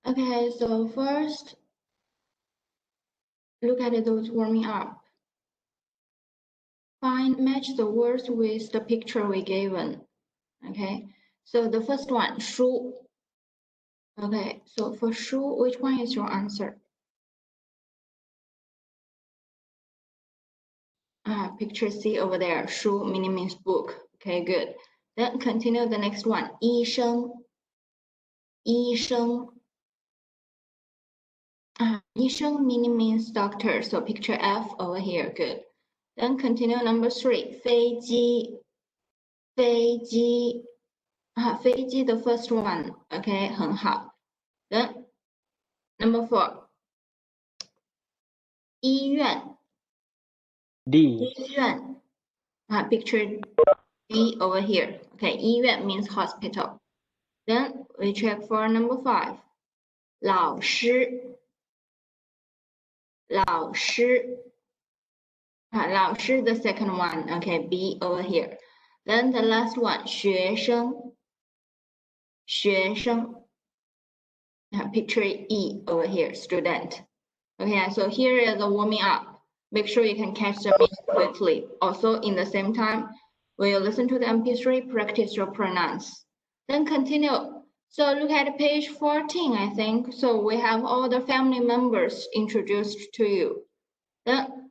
Okay, so first, look at those warming up. Match the words with the picture we given. Okay, so the first one, 书. Okay, so for 书, which one is your answer? Picture C over there, 书 means book. Okay, good. Then continue the next one, 医生. 医生. 医生 means doctor, so picture F over here, good. Then continue number 3, 飞机. 飞机. 飞机 the first one, okay, 很好. Then number 4, 医院. D. 医院. Picture D over here. Okay, 医院 means hospital. Then we check for number 5. 老师. 老师. 老师 the second one. Okay, B over here. Then the last one, 学生. 学生. Picture E over here, student. Okay, so here is the warming up. Make sure you can catch the meaning quickly. Also, in the same time, when you listen to the MP3, practice your pronouns. Then continue. So look at page 14, I think. So we have all the family members introduced to you. Then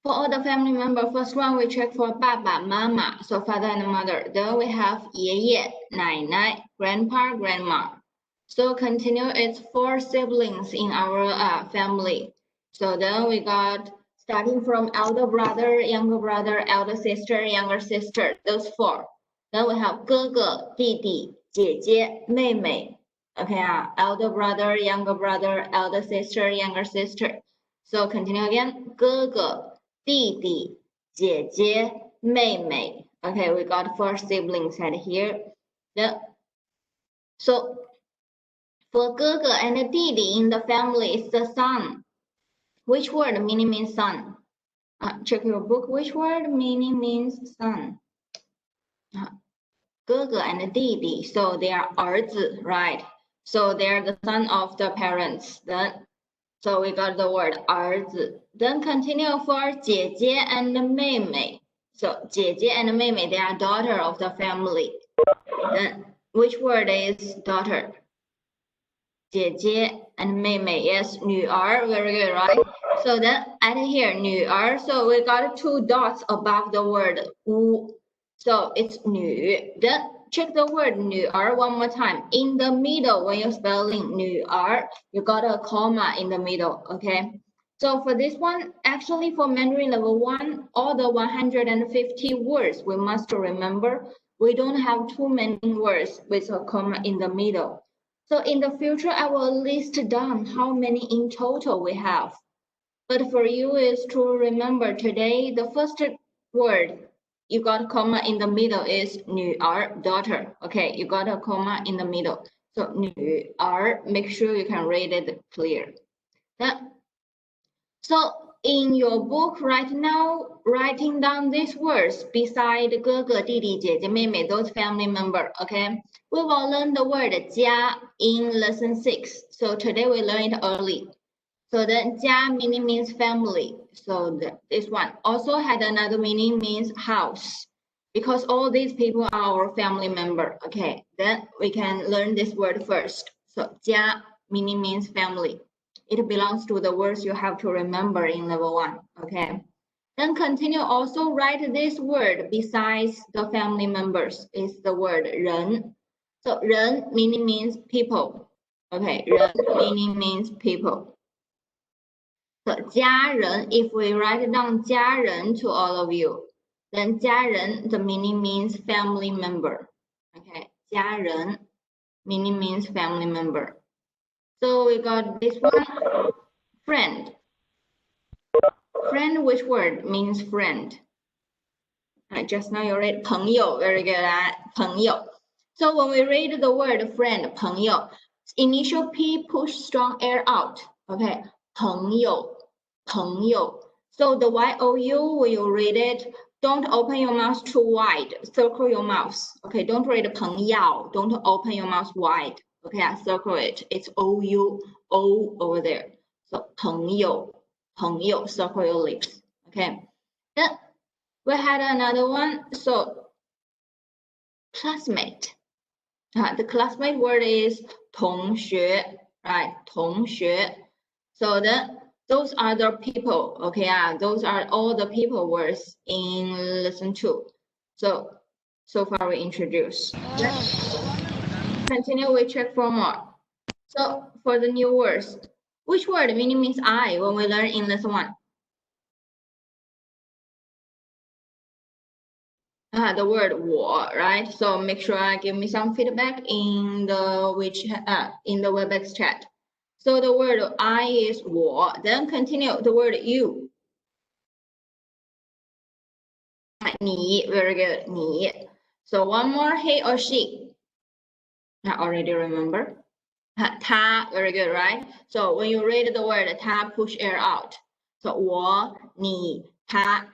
for all the family members, first one we check for 爸爸妈妈, so father and mother. Then we have 爷爷奶奶, grandpa, grandma. So continue, it's 4 siblings in our family. So then we got starting from elder brother, elder sister, younger sister, those 4. Then we have 哥哥弟弟姐姐妹妹. Okay, elder brother, elder sister, younger sister. So continue again, 哥哥弟弟姐姐妹妹. Okay, we got 4 siblings right here. Then, so for 哥哥 and 弟弟 in the family is the son. Which word meaning means son? Check your book. Which word meaning means son? 哥哥 and 弟弟, so they are 儿子, right? So they are the son of the parents. Then, so we got the word 儿子. Then continue for 姐姐 and 妹妹. So 姐姐 and 妹妹, they are daughter of the family. Then which word is daughter? 姐姐 and 妹妹, yes, 女儿, very good, right? So then add here, 女儿, so we got 2 dots above the word 屋, so it's 女. Then check the word 女儿 one more time. In the middle, when you're spelling 女儿, you got a comma in the middle, okay? So for this one, actually for Mandarin level 1, all the 150 words we must remember. We don't have too many words with a comma in the middle. So in the future, I will list down how many in total we have. But for you is to remember today, the first word you got comma in the middle is 女儿, daughter. Okay, you got a comma in the middle. So 女儿, make sure you can read it clear. So in your book right now, writing down these words beside 哥哥弟弟姐姐妹妹, those family member, okay? We will learn the word 家 in lesson 6. So today we learn it early. So then 家 meaning means family. So this one also had another meaning means house. Because all these people are our family member, okay? Then we can learn this word first. So 家 meaning means family. It belongs to the words you have to remember in level 1, okay? Then continue, also write this word besides the family members is the word 人. So 人 meaning means people, okay? 人 meaning means people. So 家人, if we write down 家人 to all of you, then 家人 the meaning means family member, okay? 家人 meaning means family member. So we got this one, friend. Friend, which word means friend? Just now you read 朋友, very good, 朋友. So when we read the word friend, 朋友, initial P push strong air out, okay? 朋友, 朋友. So the Y-O-U, when you read it, don't open your mouth too wide, circle your mouth, okay? Don't read 朋友, don't open your mouth wide, Okay, I circle it. It's O-U, O over there. So 朋友, 朋友, circle your lips. Okay. Then we had another one. So classmate. The classmate word is 同学, right? 同学. So then those are the people. Okay, those are all the people words in lesson 2. So far we introduced. Let's continue, we check for more. So for the new words, which word meaning means I when we learn in lesson 1? The word 我, right? So make sure give me some feedback in the WebEx chat. So the word I is 我, then continue the word you. 你, very good, 你. So one more, he or she. I already remember. 他, very good, right? So when you read the word 他, push air out. So 我, 你, 他,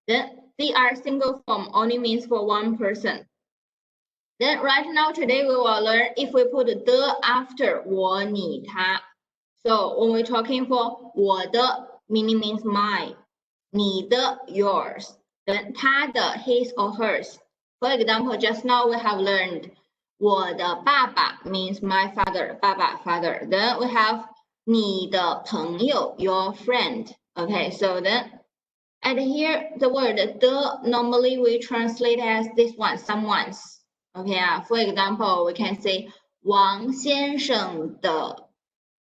then they are single form, only means for one person. Then right now today we will learn if we put the after 我, 你, 他. So when we're talking for 我的 meaning means my, 你的 yours, then 他的 his or hers. For example, just now we have learned 我的爸爸 means my father, 爸爸 father. Then we have 你的朋友 your friend. Okay, so then and here the word the normally we translate as this one, someone's. Okay, for example, we can say 王先生的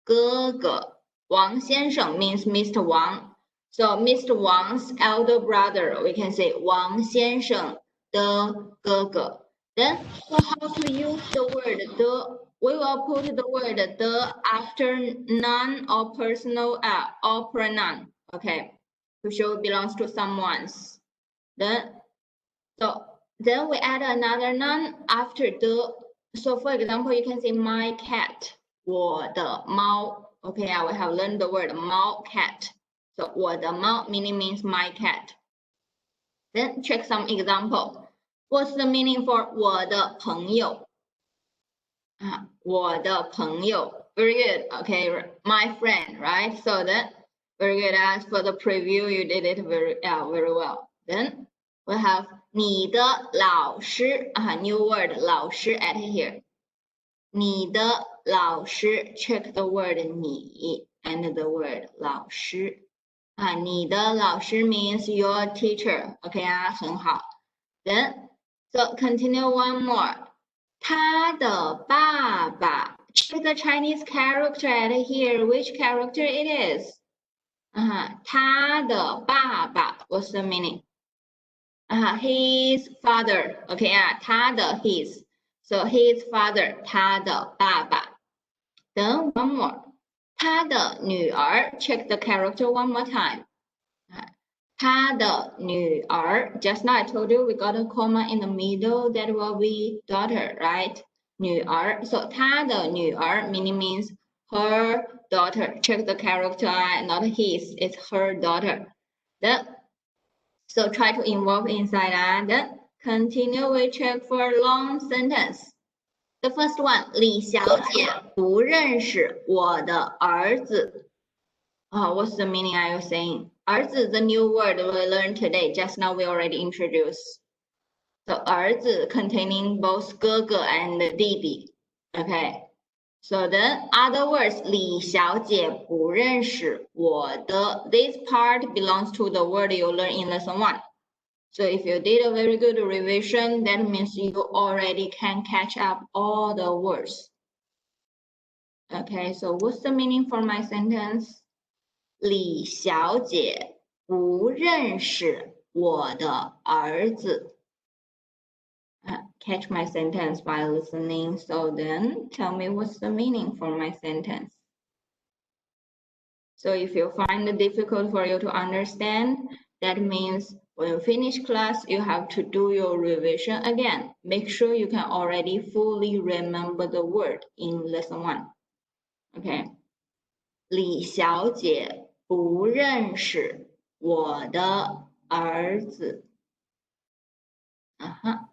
哥哥. Wang 先生 means Mr. Wang. So Mr. Wang's elder brother, we can say 王先生的哥哥. Then for how to use the word the, we will put the word the after noun or personal or pronoun. Okay, to show it belongs to someone's. Then we add another noun after the. So for example, you can say my cat, 我的猫. Okay, we have learned the word 猫 cat. So 我的猫 meaning means my cat. Then check some example. What's the meaning for 我的朋友? 我的朋友. Very good. Okay, my friend, right? So then very good. As for the preview, you did it very well. Then we have 你的老师. New word 老师 add here. 你的老师 check the word 你 and the word 老师. 你的老师 means your teacher. Okay, 很好. Then so continue one more. 他的爸爸. Check the Chinese character at here. Which character it is? 他的爸爸. What's the meaning? His father. Okay, 他的 his. So his father. 他的爸爸. Then one more. 他的女儿. Check the character one more time. 他的女儿. Just now I told you we got a comma in the middle. That will be daughter, right? 女儿. So 他的女儿 meaning means her daughter. Check the character, not his. It's her daughter. Then so try to involve inside. Then continue. We check for long sentence. The first one, 李小姐不认识我的儿子. What's the meaning are you saying? 儿子 the new word we learned today. Just now we already introduced. So 儿子 containing both 哥哥 and 弟弟. Okay. So then other words, 李小姐不认识我的. This part belongs to the word you learn in lesson 1. So if you did a very good revision, that means you already can catch up all the words. Okay, so what's the meaning for my sentence? 李小姐不认识我的儿子. Catch my sentence by listening. So then tell me what's the meaning for my sentence. So if you find it difficult for you to understand, that means when you finish class, you have to do your revision again. Make sure you can already fully remember the word in lesson 1. Okay. 李小姐不认识我的儿子.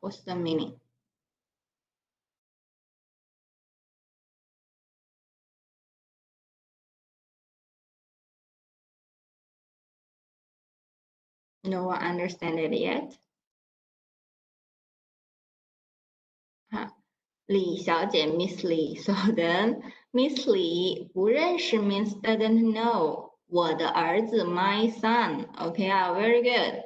What's the meaning? No one understand it yet? 李小姐 Miss Lee. So then Miss Lee 不认识 means doesn't know. 我的儿子 my son. Okay, very good.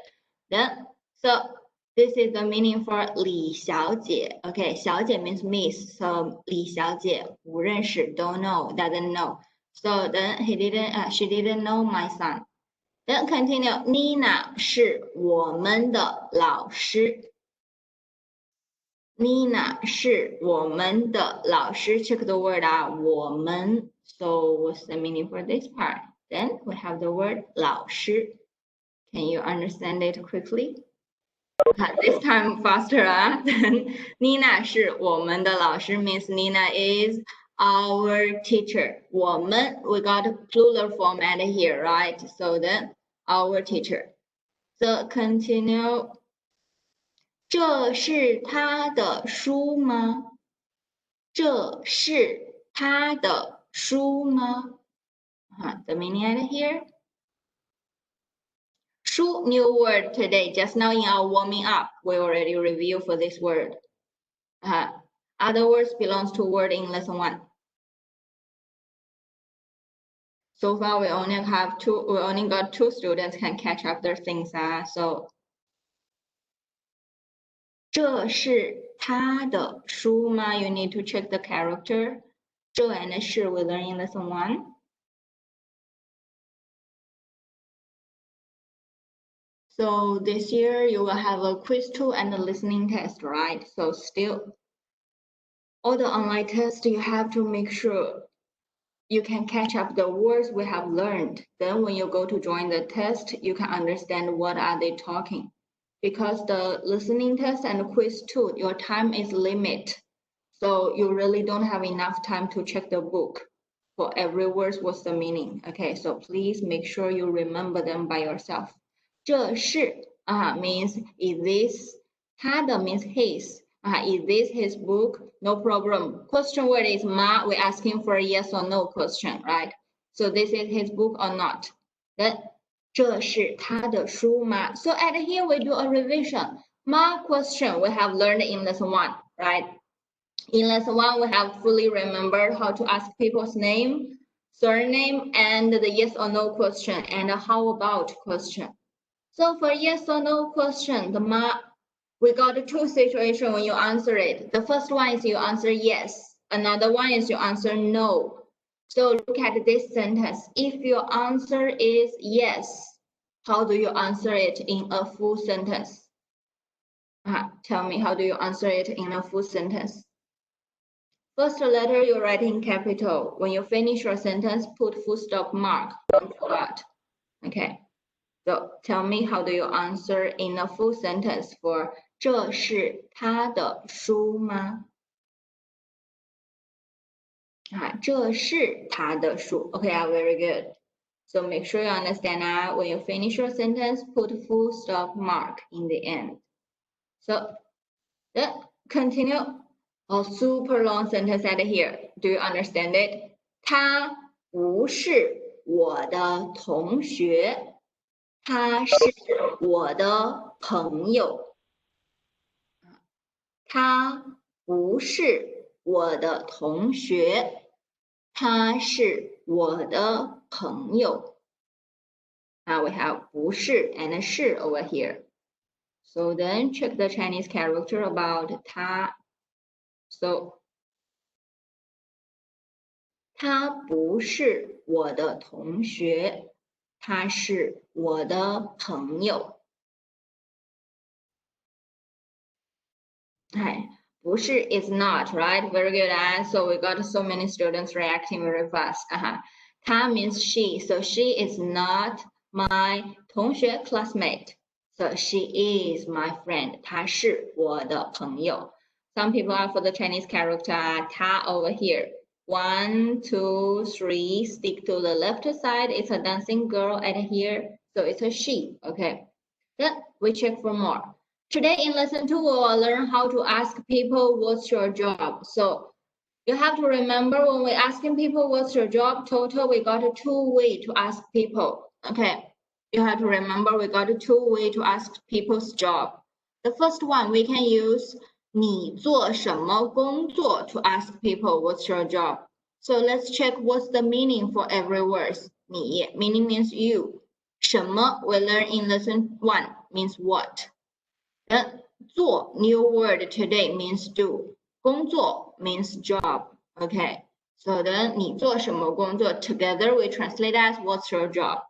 Then so this is the meaning for 李小姐. Okay, 小姐 means miss. So 李小姐不认识 don't know, doesn't know. So then she didn't know my son. Then continue. Nina 是我们的老师。Nina 是我们的老师。Check the word out. 我们. So what's the meaning for this part? Then we have the word 老师. Can you understand it quickly? This time faster. Then Nina 是我们的老师 means Nina is our teacher. 我们 we got plural form at here, right? So then our teacher. So continue. 这是他的书吗？这是他的书吗？The meaning at here. 书 new word today. Just now in our warming up, we already review for this word. Other words belongs to word in lesson 1. So far, we only got 2 students can catch up their things. So 这是他的书吗 You need to check the character. 这 and 是 we learn in lesson 1. So this year you will have a quiz 2 and a listening test, right? So still, all the online tests you have to make sure you can catch up the words we have learned. Then when you go to join the test, you can understand what are they talking. Because the listening test and quiz 2, your time is limit. So you really don't have enough time to check the book. For every word, what's the meaning? Okay, so please make sure you remember them by yourself. 这是 means is this, 他的 means his. Is this his book? No problem. Question word is ma. We're asking for a yes or no question, right? So this is his book or not? Then 这是他的书吗? So at here we do a revision. Ma question we have learned in lesson 1, right? In lesson 1 we have fully remembered how to ask people's name, surname, and the yes or no question, and how about question. So for yes or no question, we got 2 situations when you answer it. The first one is you answer yes. Another one is you answer no. So look at this sentence. If your answer is yes, how do you answer it in a full sentence? Tell me, how do you answer it in a full sentence? First letter you write in capital. When you finish your sentence, put full stop mark. Don't forget. Okay. So tell me, how do you answer in a full sentence for 这是他的书吗？这是他的书。Okay, very good. So make sure you understand that when you finish your sentence, put full stop mark in the end. So then continue. A super long sentence at here. Do you understand it? 他不是我的同学，他是我的朋友。他不是我的同学，他是我的朋友。We have 不是 and 是 over here. So then check the Chinese character about 他。So 他不是我的同学，他是我的朋友。不是 is not, right? Very good. So we got so many students reacting very fast. 他 means she, so she is not my 同学 classmate. So she is my friend. 她是我的朋友。Some people are for the Chinese character 她 over here. 1, 2, 3, stick to the left side. It's a dancing girl at here. So it's a she, okay? Then we check for more. Today in lesson 2, we will learn how to ask people, what's your job? So you have to remember when we're asking people, what's your job? Total, we got 2 ways to ask people, okay? you have to remember we got two ways to ask people's job. The first one, we can use 你做什么工作 to ask people what's your job. So let's check what's the meaning for every word. 你 meaning means you. 什么 we learn in lesson 1 means what. Then 做 new word today means do. 工作 means job. Okay. So then 你做什么工作 together we translate as what's your job.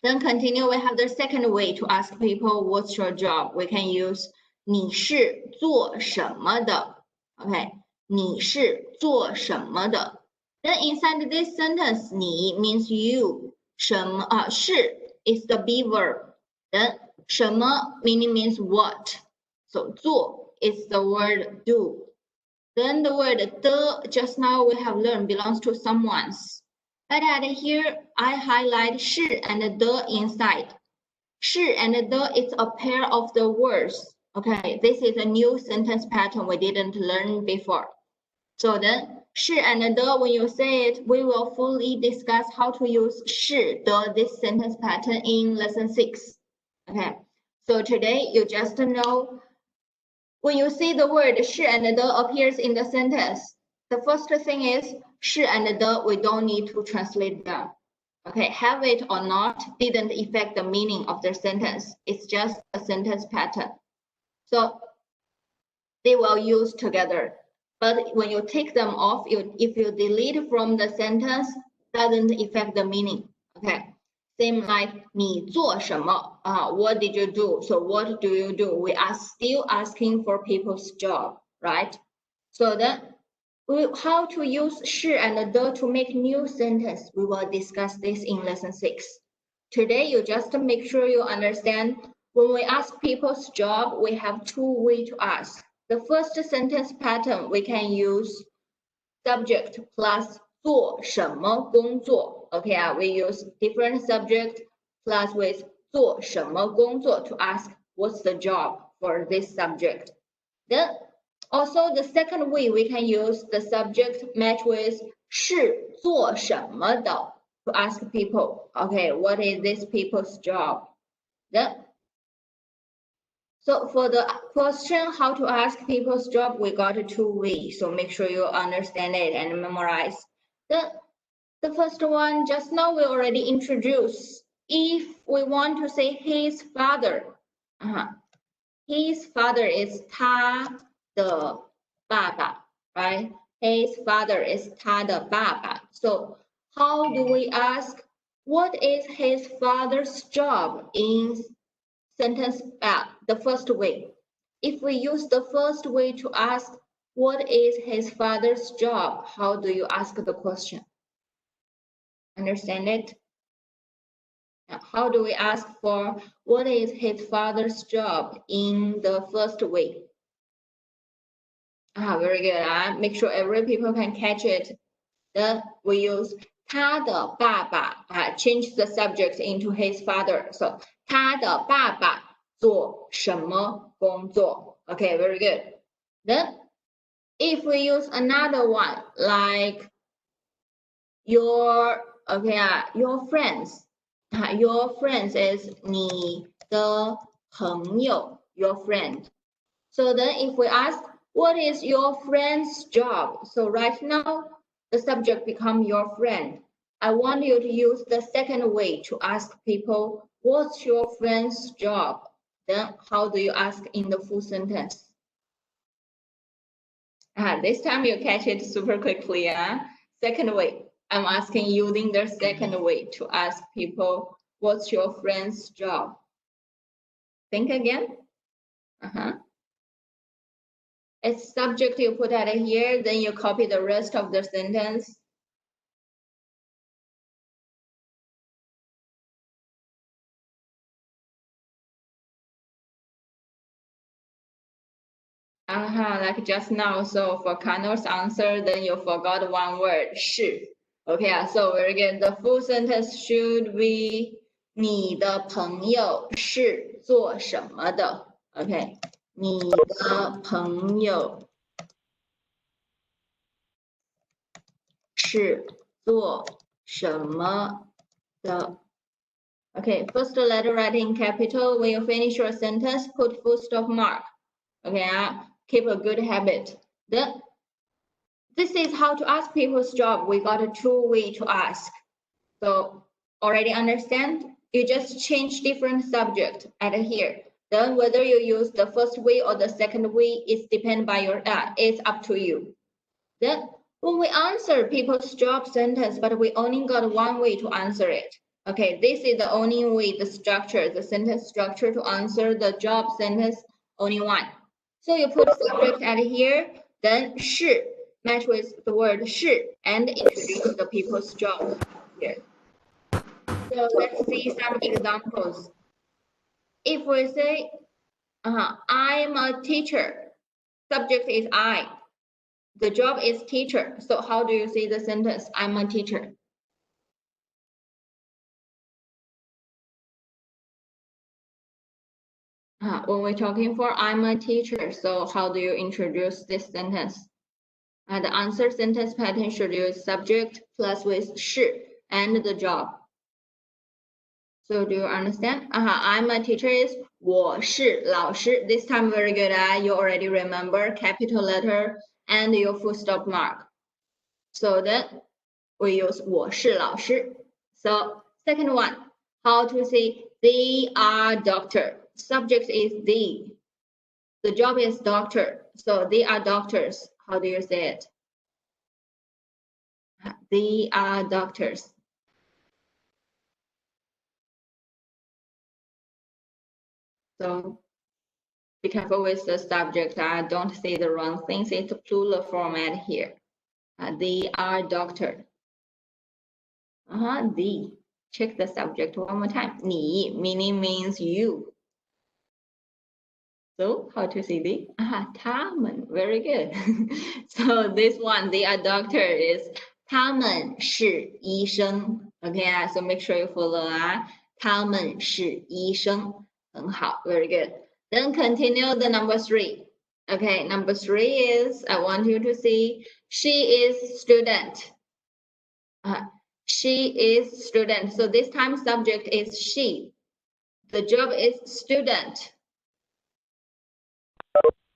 Then continue, we have the second way to ask people what's your job. We can use 你是做什么的 Okay, 你是做什么的 Then inside this sentence, 你 means you. 什么是 is the be verb. Then 什么 meaning means what. So 做 is the word do. Then the word the just now we have learned belongs to someone's. But at here, I highlight 是 and the inside. 是 and the is a pair of the words. Okay, this is a new sentence pattern we didn't learn before. So then, 是 and the, when you say it, we will fully discuss how to use 是 the this sentence pattern in lesson 6. Okay, so today you just know when you see the word 是 and the appears in the sentence, the first thing is 是 and the, we don't need to translate them. Okay, have it or not didn't affect the meaning of the sentence. It's just a sentence pattern. So they will use together. But when you take them off, if you delete from the sentence, doesn't affect the meaning. Okay, same like 你做什么 what did you do? So what do you do? We are still asking for people's job, right? So then how to use 是 and the to make new sentence. We will discuss this in lesson 6. Today, you just make sure you understand when we ask people's job, we have two ways to ask. The first sentence pattern, we can use subject plus 做什么工作. Okay, we use different subject plus with 做什么工作 to ask what's the job for this subject. Then also the second way we can use the subject match with 是做什么的 to ask people, okay, what is this people's job? Then, so for the question how to ask people's job, we got two ways. So make sure you understand it and memorize. The first one, just now we already introduced. If we want to say his father, his father is 他的爸爸, right? His father is 他的爸爸. So how do we ask what is his father's job in sentence the first way? If we use the first way to ask what is his father's job, how do you ask the question? Understand it? How do we ask for what is his father's job in the first way? Very good. Make sure every people can catch it. Then we use 他的爸爸 change the subject into his father. So 他的爸爸做什么工作? Okay, very good. Then if we use another one like your friends. Your friends is 你的朋友 your friend. So then if we ask what is your friend's job? So right now the subject become your friend. I want you to use the second way to ask people what's your friend's job? Then how do you ask in the full sentence? This time you catch it super quickly. Second way. I'm asking using the second way to ask people, what's your friend's job? Think again. It's subject you put at here, then you copy the rest of the sentence. Like just now. So for Connell's answer, then you forgot one word, 是. Okay, so very good. The full sentence should be 你的朋友是做什么的? Okay, 你的朋友是做什么的? Okay, first letter write in capital. When you finish your sentence, put full stop mark. Okay, keep a good habit. Then this is how to ask people's job. We got a two way to ask. So already understand? You just change different subject at here. Then whether you use the first way or the second way is depend by your it's up to you. Then when we answer people's job sentence, but we only got one way to answer it. Okay, this is the only way, the structure, the sentence structure to answer the job sentence, only one. So you put subject at here, then 是 match with the word 是 and introduce the people's job here. So let's see some examples. If we say, I'm a teacher, subject is I. The job is teacher. So how do you say the sentence? I'm a teacher. When we're talking for I'm a teacher, so how do you introduce this sentence? The answer sentence pattern should use subject plus with 是 and the job. So do you understand? I'm a teacher is 我是老师. This time very good. You already remember capital letter and your full stop mark. So then we use 我是老师. So second one, how to say they are doctor. Subject is they. The job is doctor. So they are doctors. How do you say it? They are doctors. So be careful with the subject. Don't say the wrong things. It's a plural format here. They are doctor. They. Check the subject one more time. 你 meaning means you. So how to say they? 他们 very good. So this one, they are doctor is 他们是医生. Okay, so make sure you follow. 他们是医生，很好 very good. Then continue the number 3. Okay, number 3 is I want you to see she is student. She is student. So this time subject is she. The job is student.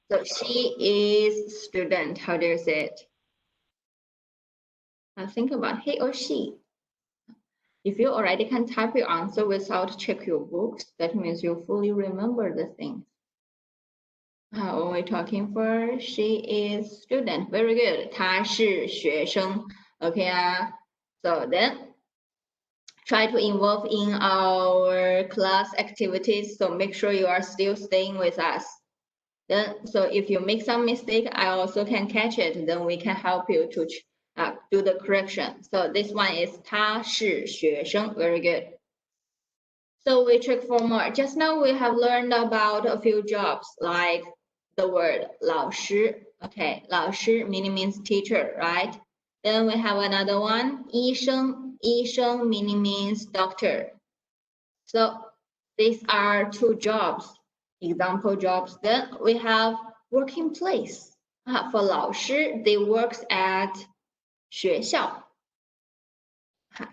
So she is student. How do you say it? Now think about he or she. If you already can type your answer without check your books, that means you fully remember the things. When we're talking for she is student. Very good. 她是学生. Okay. So then try to involve in our class activities. So make sure you are still staying with us. Then, so if you make some mistake, I also can catch it. Then we can help you to do the correction. So this one is 他是学生. Very good. So we check for more. Just now we have learned about a few jobs like the word 老师. Okay, 老师 meaning means teacher, right? Then we have another one, 医生. 医生 meaning means doctor. So these are two jobs. Example jobs. Then we have working place. For 老师, they works at 学校.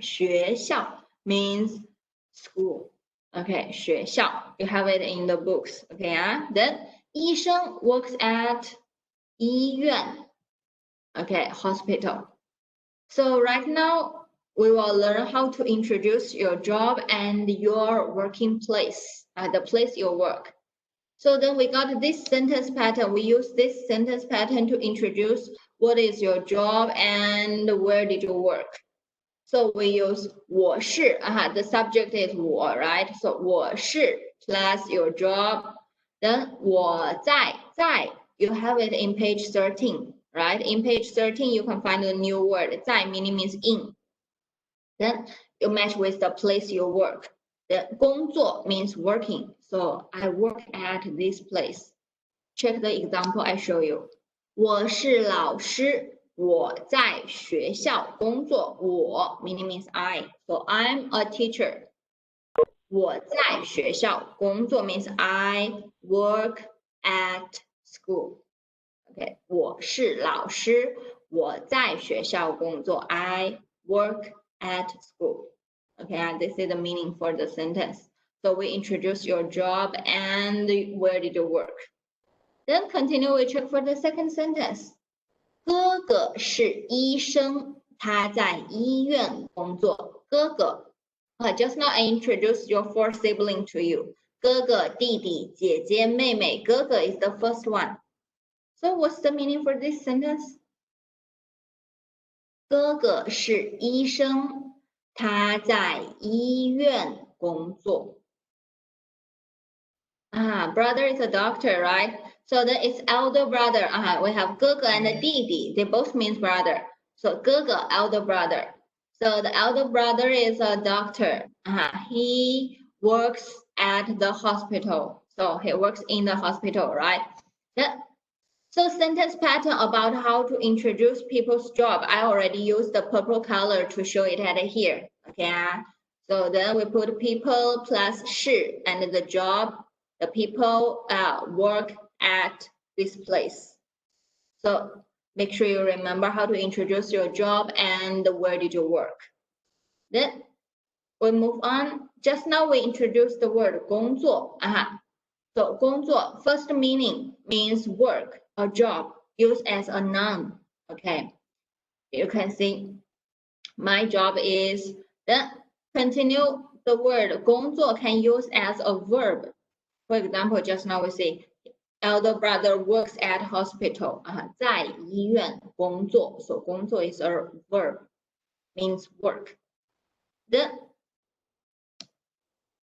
学校 means school. Okay, 学校. You have it in the books. Okay, Then 医生 works at 医院. Okay, hospital. So right now we will learn how to introduce your job and your working place, the place you work. So then we got this sentence pattern. We use this sentence pattern to introduce what is your job and where did you work. So we use 我是, the subject is 我, right? So 我是 plus your job. Then 我在, you have it in page 13, right? In page 13, you can find a new word. 在 meaning means in. Then you match with the place you work. The 工作 means working. So I work at this place. Check the example I show you. 我是老师，我在学校工作。我 meaning means I. So I'm a teacher. 我在学校工作 means I work at school. Okay, 我是老师，我在学校工作。I work at school. Okay, and this is the meaning for the sentence. So we introduce your job and where did you work. Then continue, we check for the second sentence. 哥哥是医生，他在医院工作。哥哥，just now I introduced your fourth sibling to you. 哥哥、弟弟、姐姐、妹妹。哥哥 is the first one. So what's the meaning for this sentence? 哥哥是医生，他在医院工作。Brother is a doctor, right? So then it's elder brother. We have 哥哥 and 弟弟. They both means brother. So 哥哥 elder brother. So the elder brother is a doctor. He works at the hospital. So he works in the hospital, right? So sentence pattern about how to introduce people's job. I already used the purple color to show it at here. Okay. So then we put people plus 是 and the job. The people work at this place. So make sure you remember how to introduce your job and where did you work. Then we move on. Just now we introduced the word 工作. So 工作 first meaning means work or job used as a noun. Okay. You can see my job is. Then continue the word 工作 can use as a verb. For example, just now we say elder brother works at hospital. 在医院工作. So 工作 is a verb, means work. Then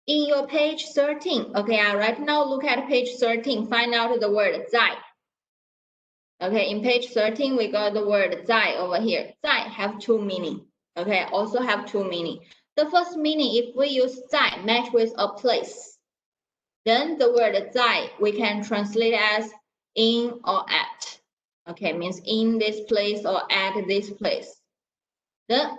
in your page 13, okay, right now look at page 13, find out the word 在. Okay, in page 13, we got the word 在 over here. 在 have two meaning. Okay, also have two meaning. The first meaning, if we use 在 match with a place, then the word 在 we can translate as in or at. Okay, means in this place or at this place. Then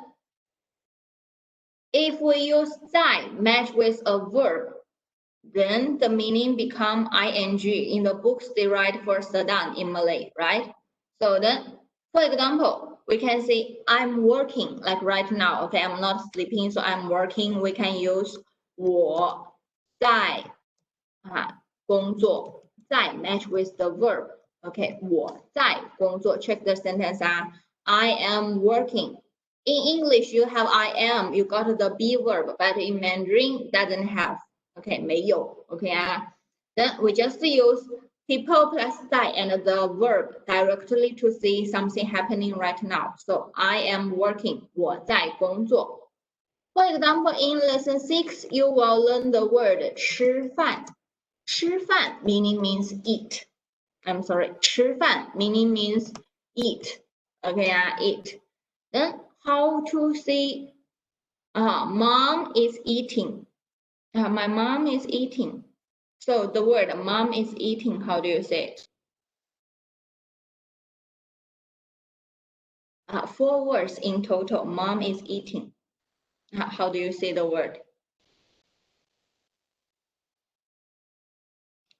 if we use 在 match with a verb, then the meaning become ing. In the books, they write for sedang in Malay, right? So then, for example, we can say I'm working, like right now. Okay, I'm not sleeping, so I'm working. We can use 我在工作，在 match with the verb. Okay, 我在工作. Check the sentence. I am working. In English, you have I am. You got the be verb, but in Mandarin doesn't have. Okay, 没有. Okay, then we just use people plus 在 and the verb directly to see something happening right now. So I am working. 我在工作. For example, in lesson 6, you will learn the word 吃饭. 吃饭 meaning means eat. I'm sorry, 吃饭 meaning means eat. Okay, eat. Then how to say mom is eating. My mom is eating. So the word mom is eating, how do you say it? 4 words in total. Mom is eating. How do you say the word?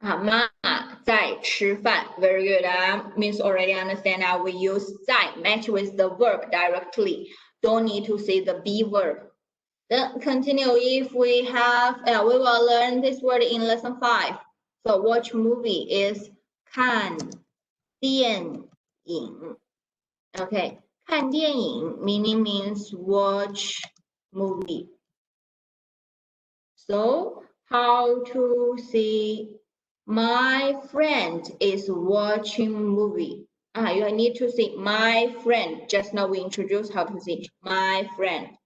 妈妈在吃饭. Very good. Means already understand now we use 在 match with the verb directly. Don't need to say the be verb. Then continue. If we have, we will learn this word in lesson 5. So watch movie is 看电影. Okay, 看电影 meaning means watch movie. So how to say my friend is watching movie. You need to say my friend. Just now we introduced how to say my friend.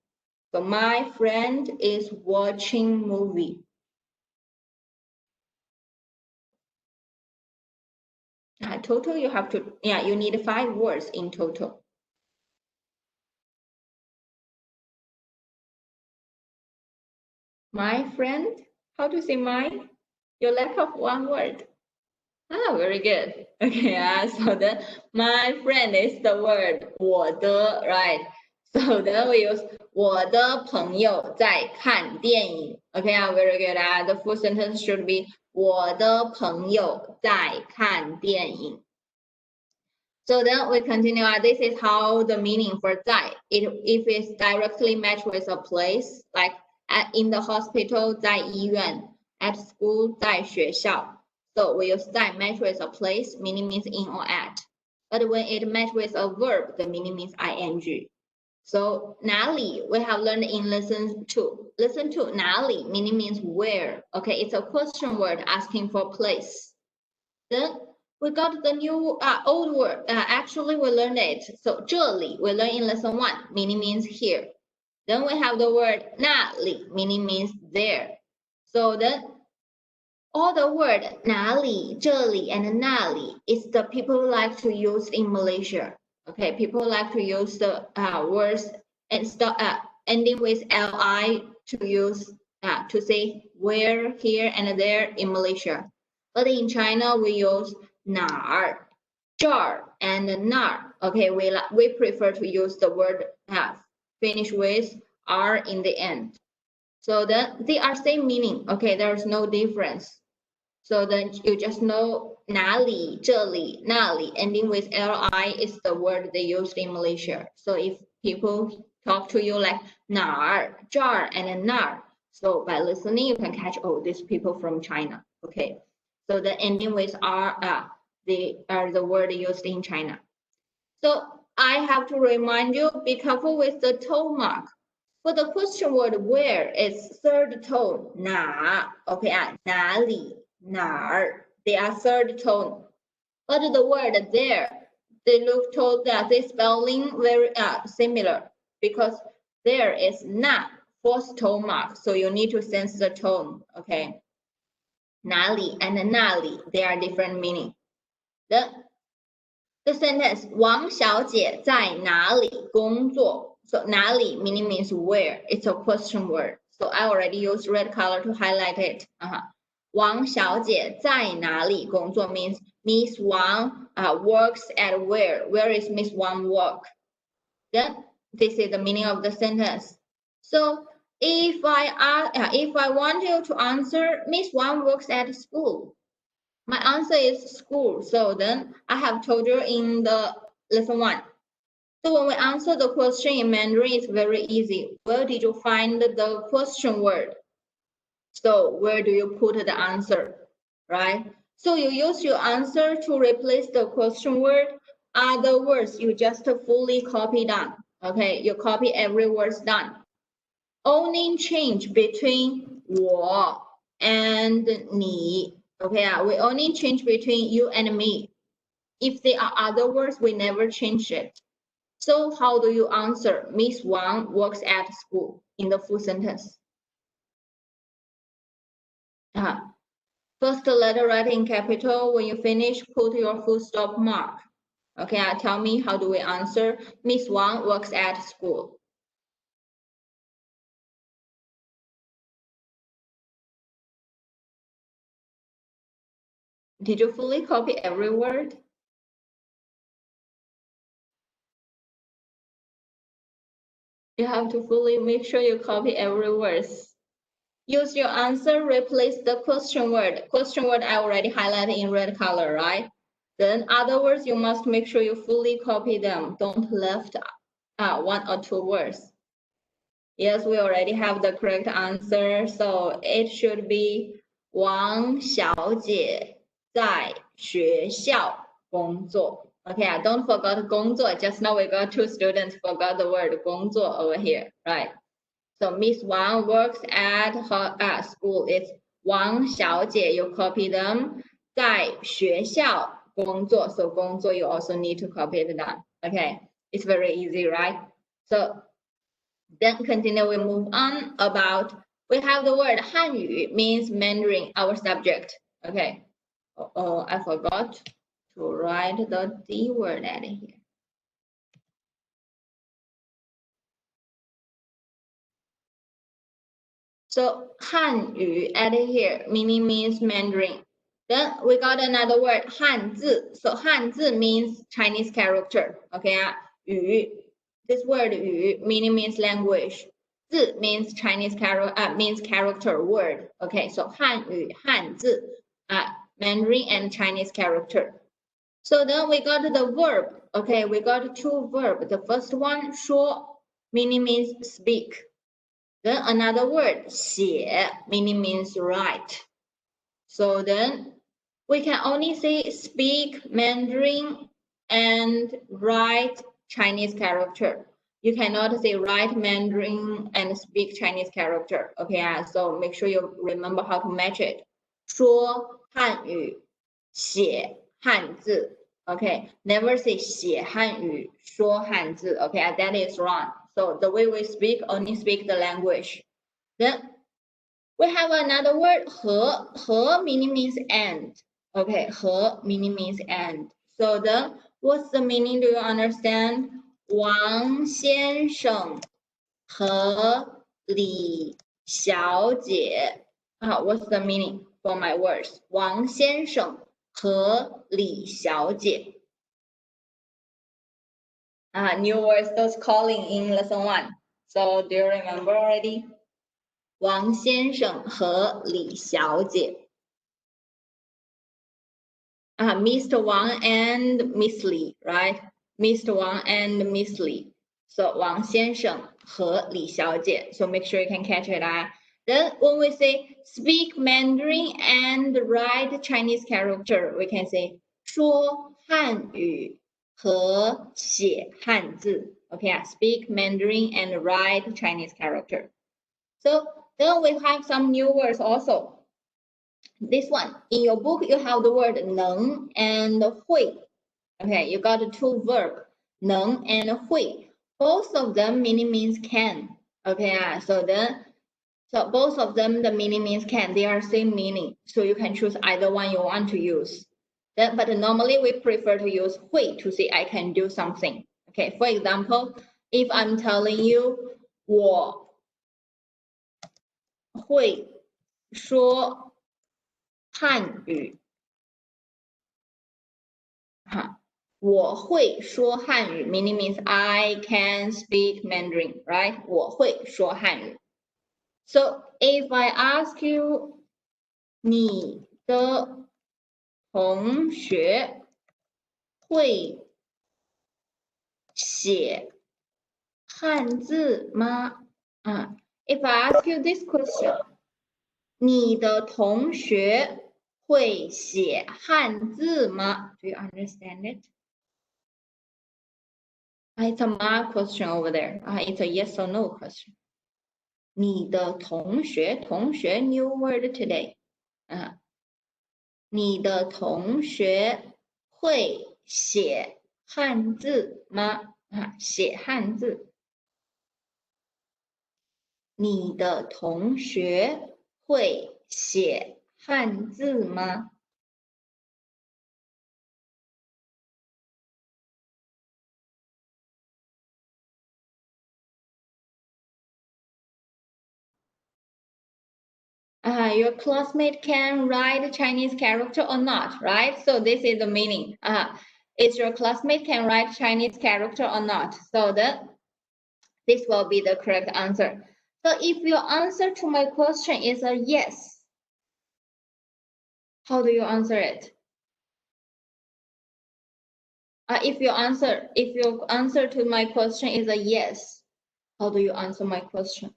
So my friend is watching movie. Total you have to, you need 5 words in total. My friend, how to say my? You lack of 1 word. Very good. Okay, so then my friend is the word 我的, right? So then we use 我的朋友在看电影. Okay, very good. The full sentence should be 我的朋友在看电影. So then we continue. This is how the meaning for 在. If it's directly matched with a place, like in the hospital, 在医院, at school, 在学校. So we use 在 match with a place, meaning means in or at. But when it match with a verb, the meaning means ing. So 哪里 we have learned in lesson 2. Lesson 2, 哪里 meaning means where. Okay, it's a question word asking for place. Then we got the new old word. Actually, we learned it. So 这里 we learned in lesson 1, meaning means here. Then we have the word 那里 meaning means there. So then all the word 哪里, 这里, and 那里 is the people like to use in Malaysia. Okay, people like to use the words and ending with li to use to say where, here, and there in Malaysia. But in China, we use 哪儿, 这儿, and 那儿. Okay, we prefer to use the word finish with r in the end. So then they are same meaning. Okay, there's no difference. So then you just know 哪里, 这里, 那里, ending with li is the word they used in Malaysia. So if people talk to you like 哪儿, 这儿, and 那儿, so by listening you can catch, oh, these people from China. Okay, so the ending with r, they are the word used in China. So I have to remind you, be careful with the tone mark. For the question word where, it's third tone, 哪, okay, 哪里, 哪儿, they are third tone. But the word there, they look told that the spelling very similar, because there is 那, fourth tone mark, so you need to sense the tone, okay? 哪里 and 那里, they are different meaning. The sentence 王小姐在哪里工作? So 哪里 meaning means where. It's a question word. So I already used red color to highlight it. 王小姐在哪里工作 means Miss Wang works at where. Where is Miss Wang work? Then this is the meaning of the sentence. So if I want you to answer, Miss Wang works at school. My answer is school. So then I have told you in the lesson 1. So when we answer the question in Mandarin, it's very easy. Where did you find the question word? So where do you put the answer, right? So you use your answer to replace the question word. Other words, you just fully copy down. Okay, you copy every word done. Only change between 我 and 你. Okay, we only change between you and me. If there are other words, we never change it. So how do you answer? Miss Wang works at school in the full sentence. First letter write in capital. When you finish, put your full stop mark. Okay, tell me how do we answer? Miss Wang works at school. Did you fully copy every word? You have to fully make sure you copy every word. Use your answer, replace the question word. Question word I already highlighted in red color, right? Then other words, you must make sure you fully copy them. Don't left 1 or 2 words. Yes, we already have the correct answer. So it should be 王小姐在学校工作. Okay, don't forget 工作. Just now we got 2 students forgot the word 工作 over here, right? So Miss Wang works at her school. It's 王小姐. You copy them. 在学校工作. So 工作 you also need to copy it down. Okay, it's very easy, right? So then continue, we move on about, we have the word 汉语 means Mandarin, our subject. Okay. Oh, I forgot to write the D word at here. So 汉语 at here, meaning means Mandarin. Then we got another word 汉字. So 汉字 means Chinese character. Okay, 语. This word 语 meaning means language. 字 means Chinese character word. Okay, so 汉语, 汉字, Mandarin and Chinese character. So then we got the verb Okay, we got two verbs. The first one, 说, meaning means speak. Then another word, 写, meaning means write. So then we can only say speak Mandarin and write Chinese character. You cannot say write Mandarin and speak Chinese character. Okay, so make sure you remember how to match it. 说汉语，写汉字. Okay, never say 写汉语，说汉字. Okay, that is wrong. So the way we speak, only speak the language. Then we have another word, 和 meaning means and. Okay, 和 meaning means and. So then, what's the meaning? Do you understand? 王先生和李小姐. What's the meaning for my words? 王先生和李小姐. New words, those calling in lesson 1. So do you remember already? 王先生和李小姐. Mr. Wang and Miss Li, right? Mr. Wang and Miss Li. So 王先生和李小姐. So make sure you can catch it. Then when we say speak Mandarin and write Chinese character, we can say 说汉语和写汉字. Okay, speak Mandarin and write Chinese character. So then we have some new words also. This one, in your book, you have the word 能 and 会. Okay, you got two verbs, 能 and 会. Both of them meaning means can. Okay, so both of them, the meaning means can. They are same meaning. So you can choose either one you want to use. But normally we prefer to use 会 to say I can do something. Okay, for example, if I'm telling you 我会说汉语，我会说汉语 meaning means I can speak Mandarin, right? 我会说汉语. So if I ask you, 你的同学会写汉字吗? If I ask you this question, 你的同学会写汉字吗? Do you understand it? It's a mark question over there. It's a yes or no question. 你的同学 new word today. 你的同学会写汉字吗？写汉字。你的同学会写汉字吗？Your classmate can write Chinese character or not, right? So this is the meaning. Is your classmate can write Chinese character or not? So this will be the correct answer. So if your answer to my question is a yes, how do you answer it? If your answer to my question is a yes, how do you answer my question?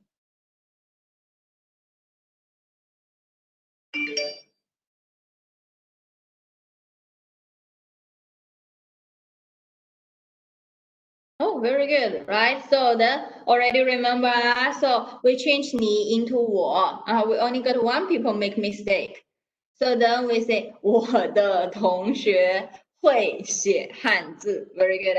Oh, very good, right? So then already remember, so we changed 你 into 我. We only got one people make mistake. So then we say 我的同学会写汉字. Very good.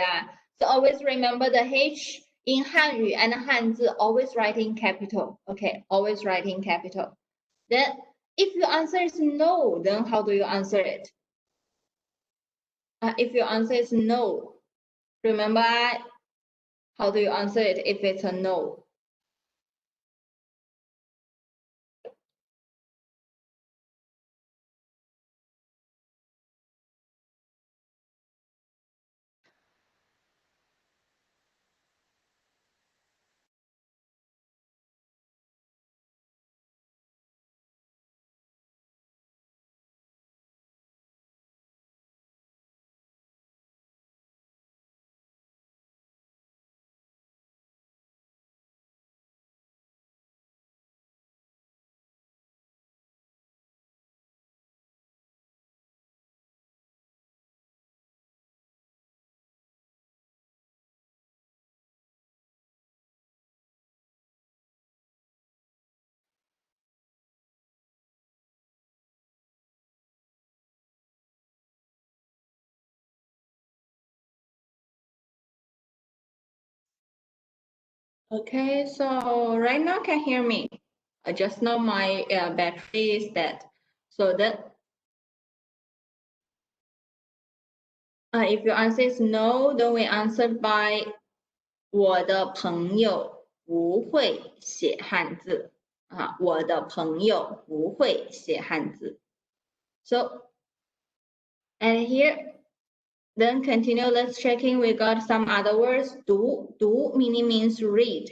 So always remember the H in 汉语 and 汉字 always write in capital. Okay, always write in capital. Then if your answer is no, then how do you answer it? If your answer is no, remember how do you answer it if it's a no? Okay, so right now can hear me. Just now my battery is dead. So that if your answer is no, then we answer by 我的朋友不会写汉字啊，我的朋友不会写汉字。So and here then continue. Let's checking. We got some other words. 读 meaning means read.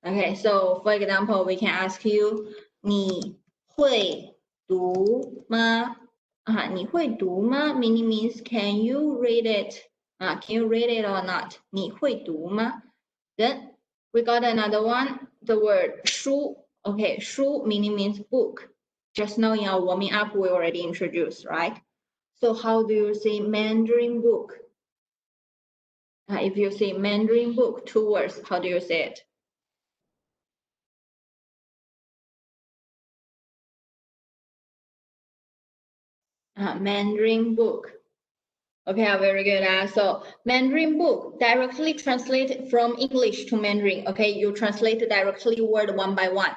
Okay, so for example, we can ask you 你会读吗？你会读吗 meaning means can you read it? Can you read it or not? 你会读吗 Then we got another one, the word 书. Okay, 书 meaning means book. Just now in our warming up, we already introduced, right? So how do you say Mandarin book? If you say Mandarin book, 2 words, how do you say it? Mandarin book. Okay, very good. So Mandarin book directly translate from English to Mandarin. Okay, you translate directly word one by one.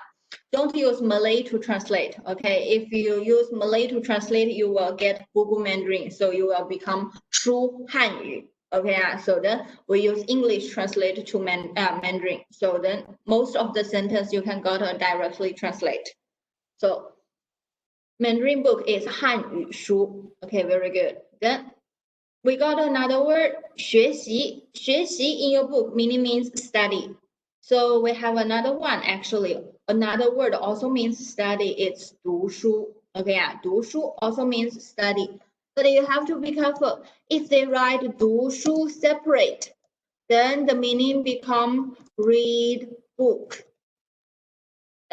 Don't use Malay to translate. Okay, if you use Malay to translate, you will get Google Mandarin. So you will become true Hanyu. Okay, so then we use English translate to Mandarin. So then most of the sentence you can go to directly translate. So Mandarin book is 汉语书. Okay, very good. Then we got another word, 学习. 学习 in your book meaning means study. So we have another one actually. Another word also means study. It's 读书. Okay, 读书 also means study. But you have to be careful. If they write 读书 separate, then the meaning become read book.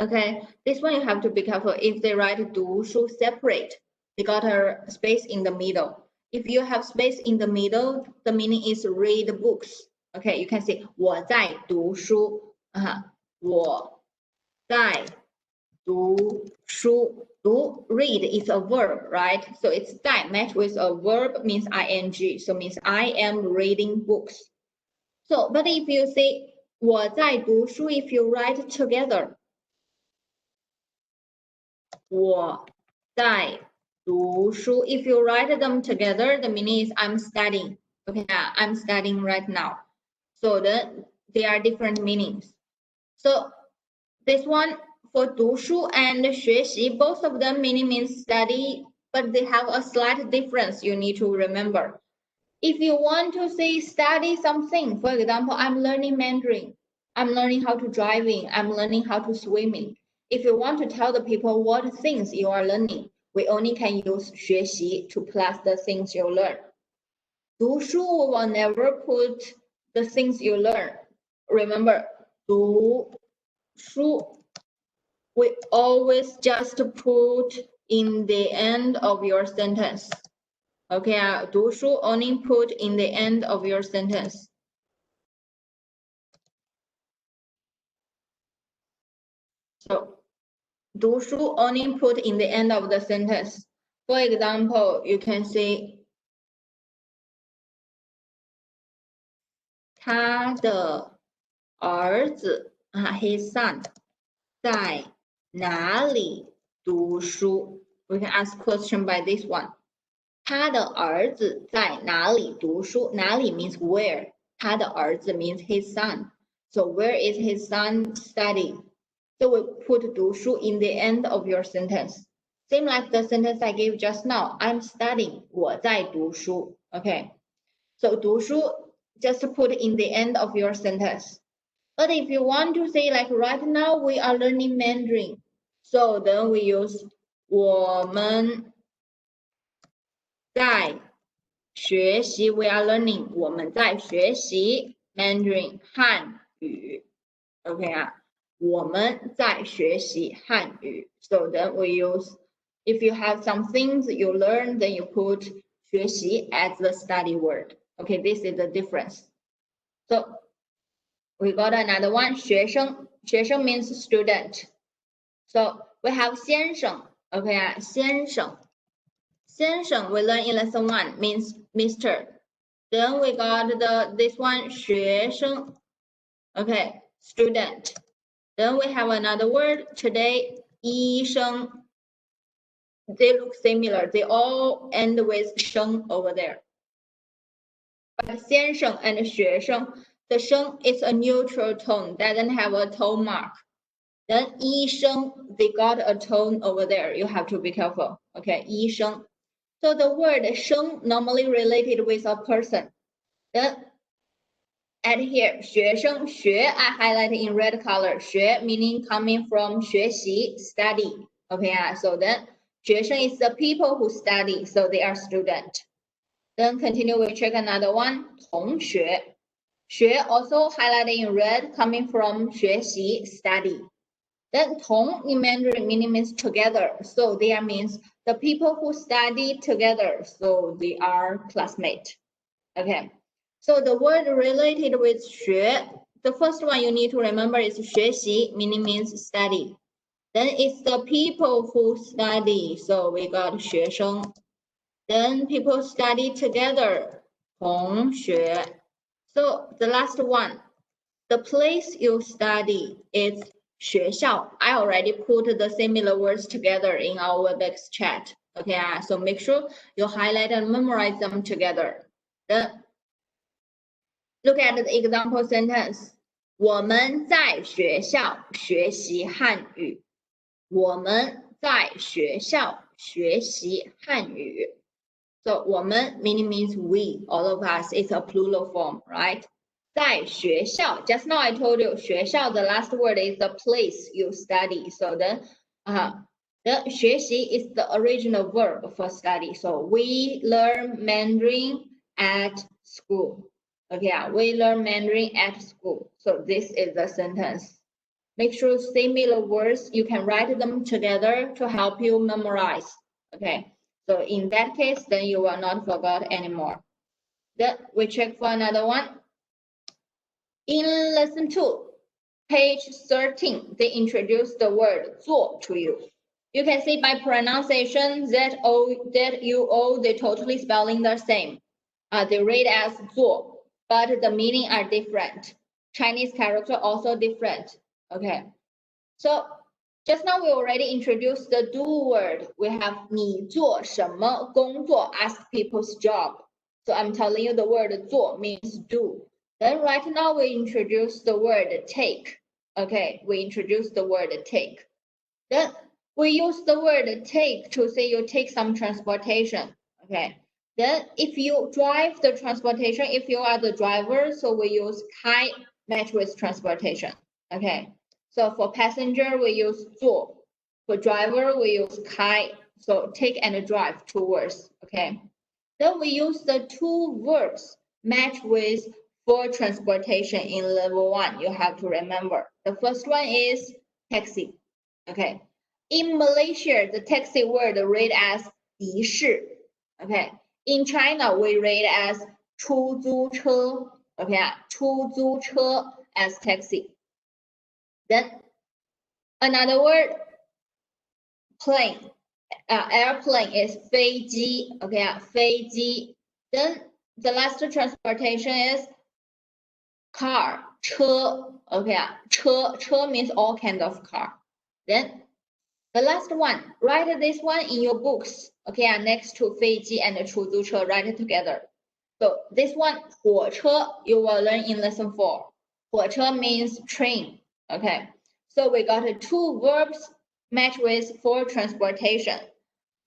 Okay, this one you have to be careful. If they write 读书 separate, they got a space in the middle. If you have space in the middle, the meaning is read books. Okay, you can say 我在读书. 我在读书. 读 read is a verb, right? So it's 在 matched with a verb means ing. So means I am reading books. So, but if you say 我在读书, if you write together, 我在读书. If you write them together, the meaning is I'm studying. Okay, I'm studying right now. So they are different meanings. So this one for 读书 and 学习, both of them meaning means study, but they have a slight difference you need to remember. If you want to say study something, for example, I'm learning Mandarin, I'm learning how to driving, I'm learning how to swimming. If you want to tell the people what things you are learning, we only can use 学习 to plus the things you learn. 读书 will never put the things you learn. Remember, 读书 we always just put in the end of your sentence. Okay, 读书 only put in the end of your sentence. So 读书 only put in the end of the sentence. For example, you can say 他的儿子his son 在哪里读书? We can ask question by this one. 他的儿子在哪里读书? 哪里 means where. 他的儿子 means his son. So where is his son studying? So we put 读书 in the end of your sentence. Same like the sentence I gave just now. I'm studying. 我在读书. Okay. So 读书 just put in the end of your sentence. But if you want to say like right now we are learning Mandarin. So then we use 我们在学习 we are learning 我们在学习 Mandarin 汉语 OK 我们在学习汉语 So then we use if you have some things you learn then you put 学习 as the study word. Okay, this is the difference. So we got another one 学生 学生 means student. So we have 先生 OK 先生 先生 we learn in lesson 1 means Mr. Then we got this one 学生 Okay, student. Then we have another word today, 医生. They look similar. They all end with 生 over there. But 先生 and 学生, the 生 is a neutral tone, doesn't have a tone mark. Then 医生, they got a tone over there. You have to be careful. Okay, 医生. So the word 生 normally related with a person. Then at here, 学生, 学 I highlighted in red color. 学 meaning coming from 学习, study. Okay, so then 学生 is the people who study, so they are student. Then continue, we check another one, 同学. 学 also highlighted in red, coming from 学习, study. Then 同 in Mandarin meaning means together, so there means the people who study together, so they are classmates. Okay, so the word related with 学, the first one you need to remember is 学习, meaning means study. Then it's the people who study, so we got 学生. Then people study together, 同学. So the last one, the place you study is 学校. I already put the similar words together in our WebEx chat. Okay, so make sure you highlight and memorize them together. Then look at the example sentence. 我们在学校学习汉语。我们在学校学习汉语。So 我们 meaning means we, all of us. It's a plural form, right? 在学校, just now I told you 学校 the last word is the place you study. So then the 学习 is the original verb for study. So we learn Mandarin at school. Okay, we learn Mandarin at school. So this is the sentence. Make sure similar words, you can write them together to help you memorize. Okay, so in that case, then you will not forget anymore. Then we check for another one. In lesson 2, page 13, they introduce the word 做 to you. You can see by pronunciation that O, they totally spelling the same. They read as 做, but the meaning are different. Chinese character also different. Okay, so just now we already introduced the do word. We have 你做什么工作 ask people's job. So I'm telling you the word 做 means do. Then right now we introduce the word take. Okay, we introduce the word take. Then we use the word take to say you take some transportation. Okay, then if you drive the transportation, if you are the driver, so we use 开 match with transportation. Okay, so for passenger we use 坐. For driver we use 开. So take and drive, two words. Okay, then we use the two verbs match with for transportation in level 1. You have to remember. The first one is taxi. Okay, in Malaysia the taxi word read as 的士. Okay, in China we read as 出租车. Okay, 出租车 as taxi. Then another word, plane. Airplane is 飞机. Okay, 飞机. Then the last transportation is car, 车. Okay, 车 means all kinds of car. Then the last one, write this one in your books. Okay, next to 飞机 and 出租车, write it together. So this one, 火车, you will learn in lesson 4. 火车 means train. Okay, so we got two verbs match with for transportation.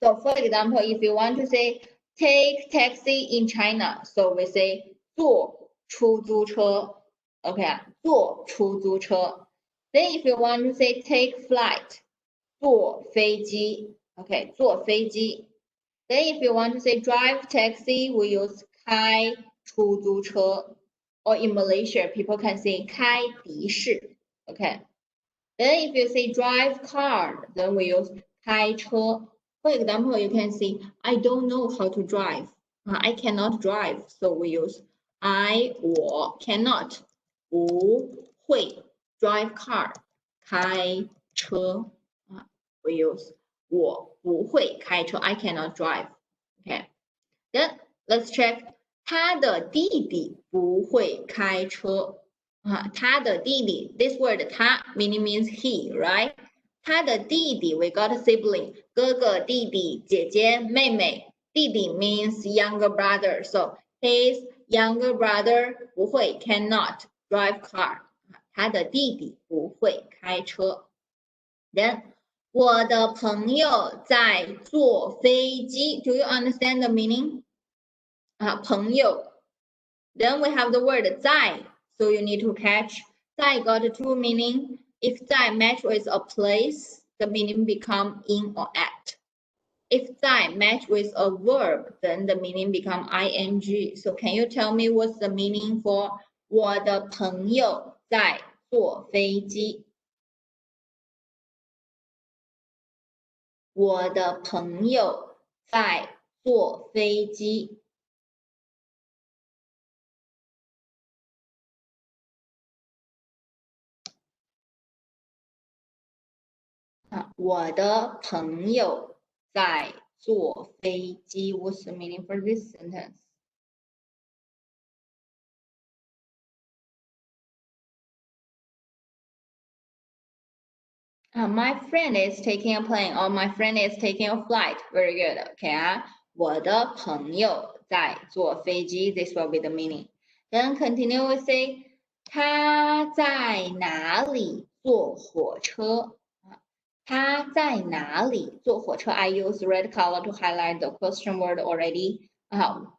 So for example, if you want to say take taxi in China, so we say 坐出租车. Okay, 坐出租车. Then if you want to say take flight, 坐飞机. Okay, 坐飞机. Then if you want to say drive taxi, we use 开出租车. Or in Malaysia, people can say 开的士. Okay. Then if you say drive car, then we use 开车. For example, you can say I don't know how to drive. I cannot drive, so we use 我 cannot 不会 drive car 开车. We use 我不会开车 I cannot drive. Okay. Then let's check 他的弟弟不会开车.他的弟弟 ，this word 他 meaning means he, right? 他的弟弟 we got a sibling 哥哥、弟弟、姐姐、妹妹。弟弟 means younger brother, so his younger brother 不会 cannot drive car. 他的弟弟不会开车。Then 我的朋友在坐飞机。Do you understand the meaning? 朋友。Then we have the word 在。So you need to catch 在 got two meaning. If 在 match with a place, the meaning become in or at. If 在 match with a verb, then the meaning become ing. So can you tell me what's the meaning for 我的朋友在坐飞机？我的朋友在坐飞机。我的朋友在坐飞机。What's the meaning for this sentence? My friend is taking a plane, or my friend is taking a flight. Very good. Okay. 我的朋友在坐飞机。This will be the meaning. Then continue with say, 他在哪里坐火车？他在哪里坐火车 I use red color to highlight the question word already.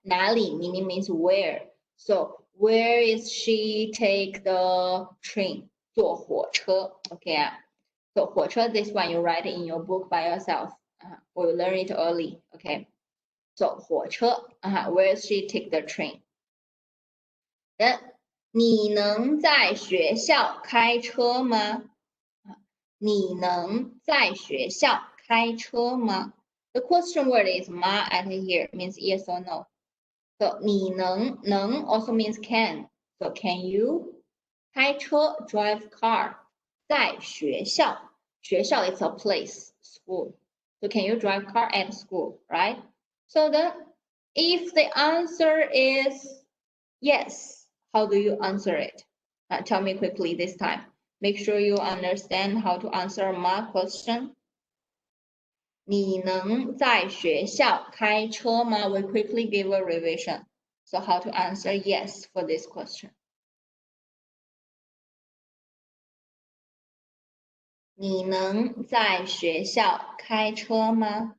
哪里 meaning means where. So where is she take the train? 坐火车 Okay. So 火车 this one you write in your book by yourself. Or you learn it early. Okay. So 火车 where is she take the train? Then 你能在学校开车吗？你能在学校开车吗？ The question word is 吗 at here means yes or no. So 你能 also means can. So can you 开车 drive car 在学校 学校 is a place school. So can you drive car at school, right? So then if the answer is yes, how do you answer it? Tell me quickly this time. Make sure you understand how to answer my question. 你能在学校开车吗? We quickly give a revision. So how to answer yes for this question. 你能在学校开车吗?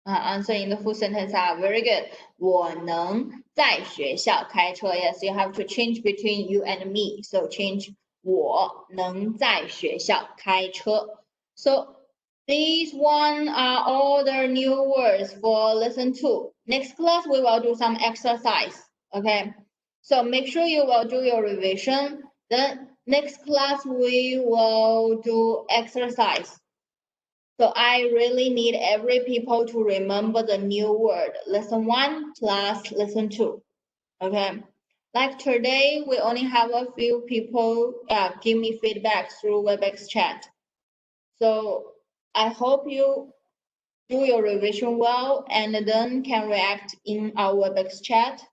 Answer in the full sentence are very good. 我能在学校开车. Yes, you have to change between you and me. So change 我能在学校开车. So these one are all the new words for lesson 2. Next class we will do some exercise. Okay. So make sure you will do your revision. Then next class we will do exercise. So I really need every people to remember the new word. Lesson 1 plus lesson 2. Okay. Like today, we only have a few people give me feedback through WebEx chat. So I hope you do your revision well and then can react in our WebEx chat.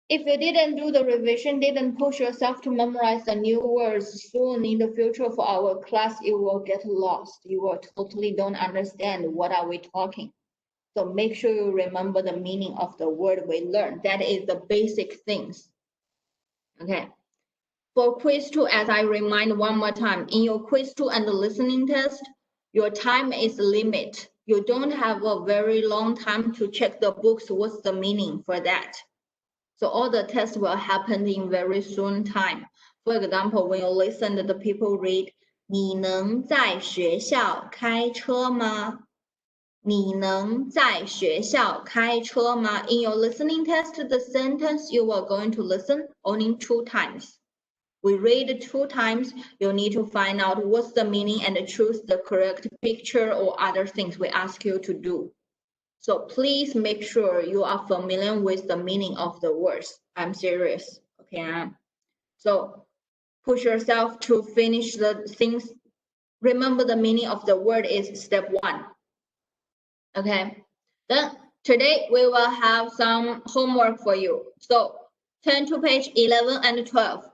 If you didn't do the revision, didn't push yourself to memorize the new words soon in the future for our class, you will get lost. You will totally don't understand what are we talking. So make sure you remember the meaning of the word we learned. That is the basic things. Okay. For quiz 2, as I remind one more time, in your quiz 2 and the listening test, your time is limit. You don't have a very long time to check the books. What's the meaning for that? So all the tests will happen in very soon time. For example, when you listen to the people read, 你能在学校开车吗? 你能在学校开车吗? In your listening test, the sentence you are going to listen only 2 times. We read 2 times. You need to find out what's the meaning and choose the correct picture or other things we ask you to do. So please make sure you are familiar with the meaning of the words. I'm serious, okay? So push yourself to finish the things. Remember the meaning of the word is step 1, okay? Then today we will have some homework for you. So turn to page 11 and 12.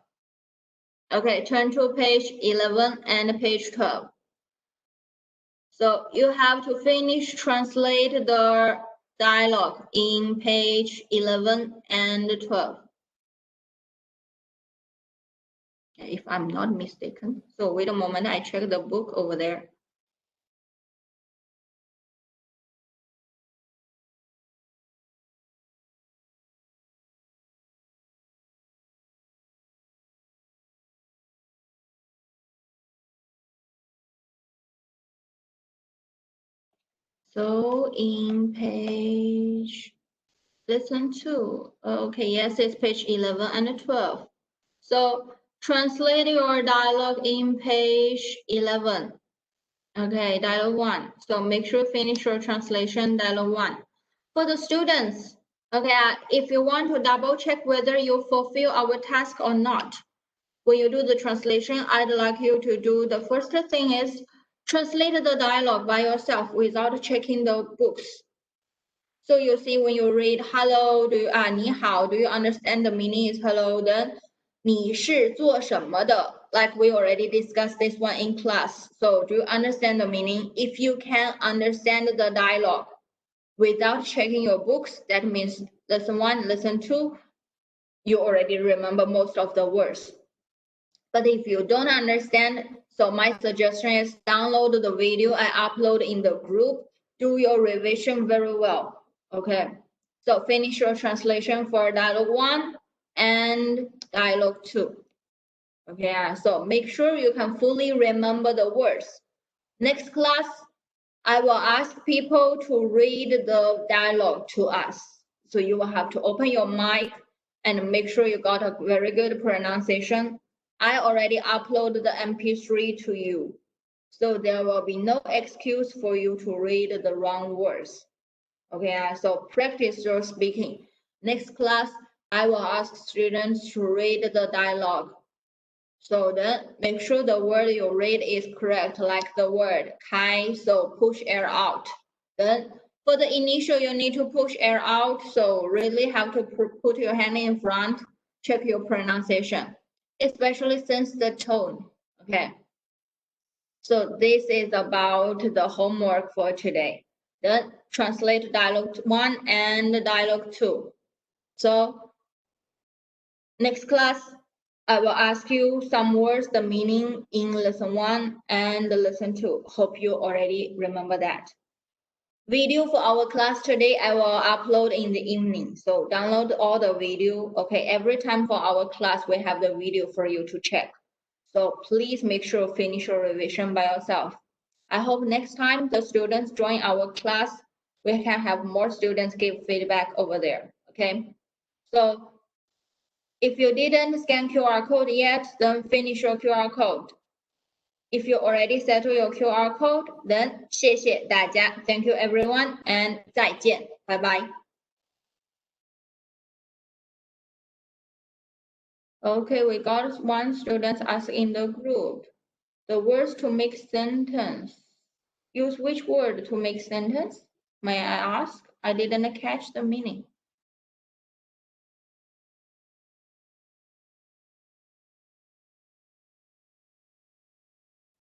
Okay, turn to page 11 and page 12. So you have to finish translate the dialogue in page 11 and 12. If I'm not mistaken. So wait a moment, I check the book over there. So in page, listen to, okay, yes, it's page 11 and 12. So translate your dialogue in page 11. Okay, dialogue 1. So make sure finish your translation, dialogue 1. For the students, okay, if you want to double check whether you fulfill our task or not, when you do the translation, I'd like you to do the first thing is translate the dialogue by yourself without checking the books. So you see when you read hello, 你好, do you understand the meaning is hello? Then 你是做什么的? Like we already discussed this one in class. So do you understand the meaning? If you can understand the dialogue without checking your books, that means lesson 1, lesson 2, you already remember most of the words. But if you don't understand, so my suggestion is download the video I upload in the group, do your revision very well, okay? So finish your translation for dialogue 1 and dialogue 2. Okay, so make sure you can fully remember the words. Next class, I will ask people to read the dialogue to us. So you will have to open your mic and make sure you got a very good pronunciation. I already uploaded the MP3 to you. So there will be no excuse for you to read the wrong words. Okay, so practice your speaking. Next class, I will ask students to read the dialogue. So then make sure the word you read is correct, like the word 开, so push air out. Then for the initial, you need to push air out, so really have to put your hand in front, check your pronunciation, especially since the tone, okay? So this is about the homework for today. Then translate dialogue 1 and dialogue 2. So next class, I will ask you some words, the meaning in lesson 1 and lesson 2. Hope you already remember that. Video for our class today, I will upload in the evening. So download all the video. Okay, every time for our class, we have the video for you to check. So please make sure you finish your revision by yourself. I hope next time the students join our class, we can have more students give feedback over there. Okay, so if you didn't scan QR code yet, then finish your QR code. If you already settle your QR code, then 谢谢大家. Thank you everyone and 再见. Bye bye. Okay, we got one student as in the group. The words to make sentence. Use which word to make sentence? May I ask? I didn't catch the meaning.